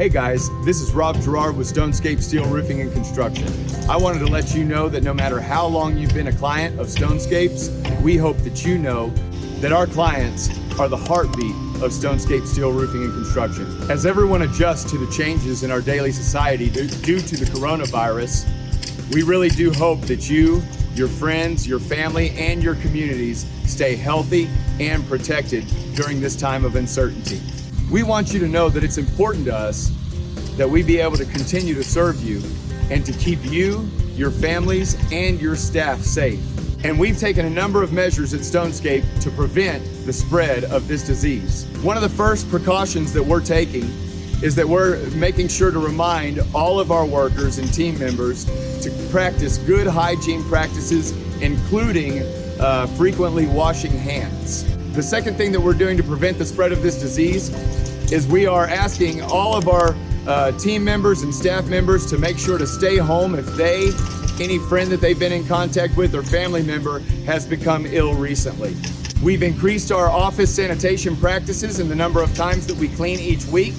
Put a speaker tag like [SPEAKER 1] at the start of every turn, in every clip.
[SPEAKER 1] Hey guys, this is Rob Gerard with Stonescape Steel Roofing and Construction. I wanted to let you know that no matter how long you've been a client of Stonescape's, we hope that you know that our clients are the heartbeat of Stonescape Steel Roofing and Construction. As everyone adjusts to the changes in our daily society due to the coronavirus, we really do hope that you, your friends, your family, and your communities stay healthy and protected during this time of uncertainty. We want you to know that it's important to us that we be able to continue to serve you and to keep you, your families, and your staff safe. And we've taken a number of measures at Stonescape to prevent the spread of this disease. One of the first precautions that we're taking is that we're making sure to remind all of our workers and team members to practice good hygiene practices, including frequently washing hands. The second thing that we're doing to prevent the spread of this disease is we are asking all of our team members and staff members to make sure to stay home if any friend that they've been in contact with or family member has become ill recently. We've increased our office sanitation practices and the number of times that we clean each week,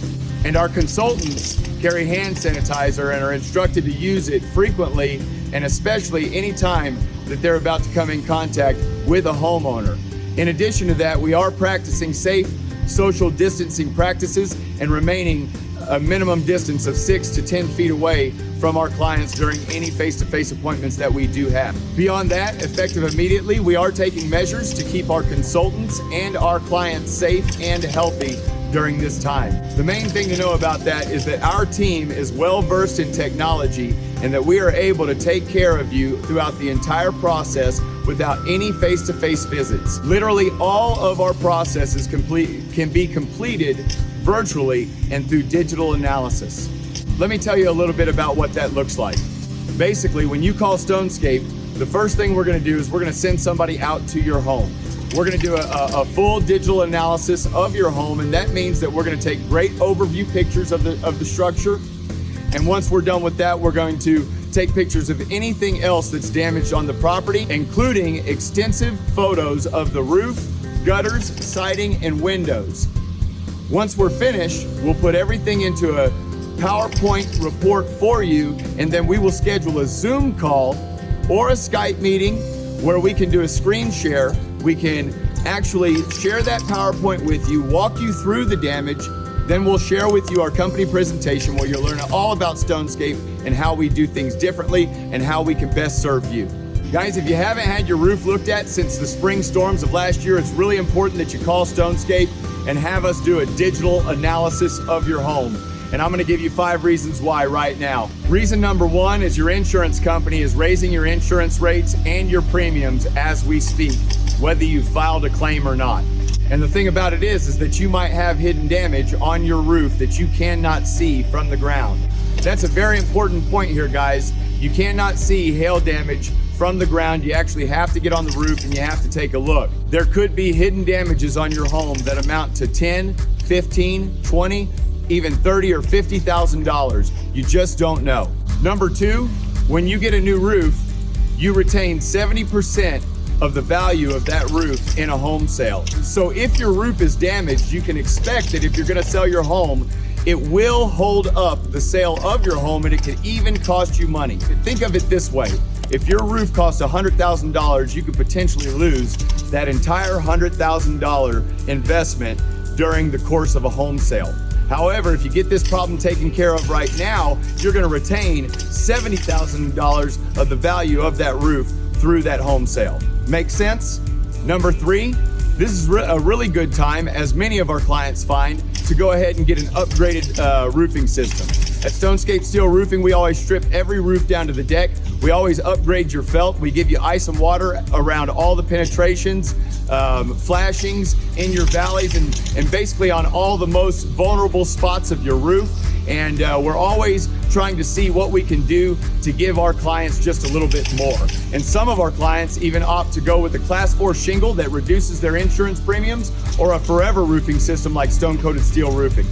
[SPEAKER 1] and our consultants carry hand sanitizer and are instructed to use it frequently and especially any time that they're about to come in contact with a homeowner. In addition to that, we are practicing safe social distancing practices and remaining a minimum distance of 6 to 10 feet away from our clients during any face-to-face appointments that we do have. Beyond that, effective immediately, we are taking measures to keep our consultants and our clients safe and healthy during this time. The main thing to know about that is that our team is well versed in technology and that we are able to take care of you throughout the entire process without any face-to-face visits. Literally all of our processes can be completed virtually and through digital analysis. Let me tell you a little bit about what that looks like. Basically, when you call Stonescape, the first thing we're gonna do is we're gonna send somebody out to your home. We're gonna do a full digital analysis of your home, and that means that we're gonna take great overview pictures of the structure. And once we're done with that, we're going to take pictures of anything else that's damaged on the property, including extensive photos of the roof, gutters, siding, and windows. Once we're finished, we'll put everything into a PowerPoint report for you, and then we will schedule a Zoom call or a Skype meeting where we can do a screen share. We can actually share that PowerPoint with you, walk you through the damage, then we'll share with you our company presentation where you'll learn all about Stonescape and how we do things differently and how we can best serve you. Guys, if you haven't had your roof looked at since the spring storms of last year, it's really important that you call Stonescape and have us do a digital analysis of your home. And I'm gonna give you 5 reasons why right now. Reason number 1 is your insurance company is raising your insurance rates and your premiums as we speak, whether you filed a claim or not. And the thing about it is that you might have hidden damage on your roof that you cannot see from the ground. That's a very important point here, guys. You cannot see hail damage from the ground. You actually have to get on the roof and you have to take a look. There could be hidden damages on your home that amount to $10, $15, $20, even $30 or $50,000. You just don't know. Number 2, when you get a new roof, you retain 70% of the value of that roof in a home sale. So if your roof is damaged, you can expect that if you're gonna sell your home, it will hold up the sale of your home, and it could even cost you money. Think of it this way. If your roof costs $100,000, you could potentially lose that entire $100,000 investment during the course of a home sale. However, if you get this problem taken care of right now, you're gonna retain $70,000 of the value of that roof through that home sale. Make sense? Number 3, this is a really good time, as many of our clients find, to go ahead and get an upgraded roofing system. At Stonescape Steel Roofing, we always strip every roof down to the deck. We always upgrade your felt. We give you ice and water around all the penetrations, flashings in your valleys, and basically on all the most vulnerable spots of your roof. And we're always trying to see what we can do to give our clients just a little bit more. And some of our clients even opt to go with a Class 4 shingle that reduces their insurance premiums, or a forever roofing system like Stone Coated Steel Roofing.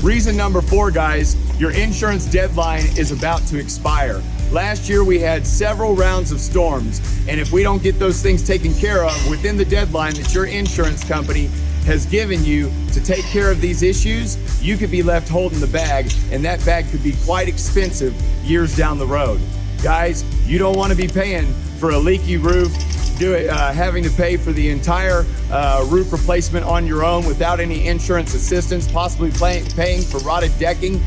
[SPEAKER 1] Reason number 4, guys, your insurance deadline is about to expire. Last year we had several rounds of storms, and if we don't get those things taken care of within the deadline that your insurance company has given you to take care of these issues, you could be left holding the bag, and that bag could be quite expensive years down the road. Guys, you don't want to be paying for a leaky roof, having to pay for the entire roof replacement on your own without any insurance assistance, possibly paying for rotted decking,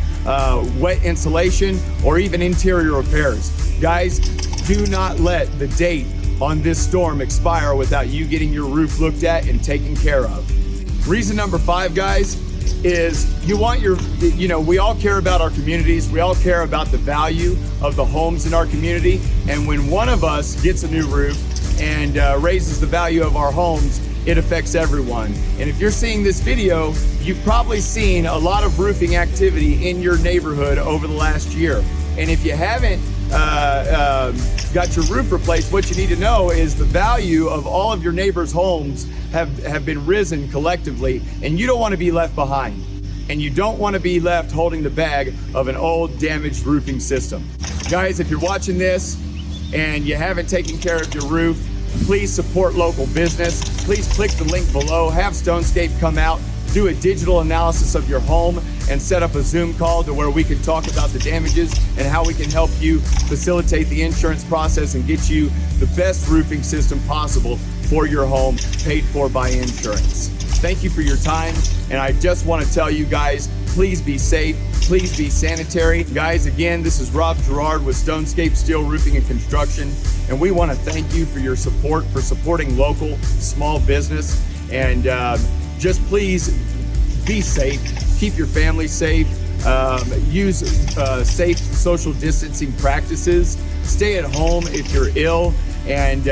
[SPEAKER 1] wet insulation, or even interior repairs. Guys, do not let the date on this storm expire without you getting your roof looked at and taken care of. Reason number 5, guys, is we all care about our communities. We all care about the value of the homes in our community. And when one of us gets a new roof and raises the value of our homes, it affects everyone. And if you're seeing this video, you've probably seen a lot of roofing activity in your neighborhood over the last year. And if you haven't got your roof replaced, what you need to know is the value of all of your neighbors' homes have been risen collectively, and you don't want to be left behind. And you don't want to be left holding the bag of an old damaged roofing system. Guys, if you're watching this and you haven't taken care of your roof, please support local business. Please click the link below, have Stonescape come out, do a digital analysis of your home, and set up a Zoom call to where we can talk about the damages and how we can help you facilitate the insurance process and get you the best roofing system possible for your home, paid for by insurance. Thank you for your time, and I just want to tell you guys, please be safe, please be sanitary. Guys, again, this is Rob Gerard with Stonescape Steel Roofing and Construction, and we want to thank you for your support, for supporting local small business, and just please be safe, keep your family safe, use safe social distancing practices, stay at home if you're ill, and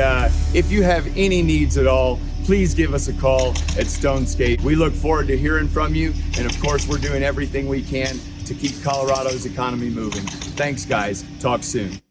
[SPEAKER 1] if you have any needs at all, please give us a call at Stonescape. We look forward to hearing from you, and of course, we're doing everything we can to keep Colorado's economy moving. Thanks, guys. Talk soon.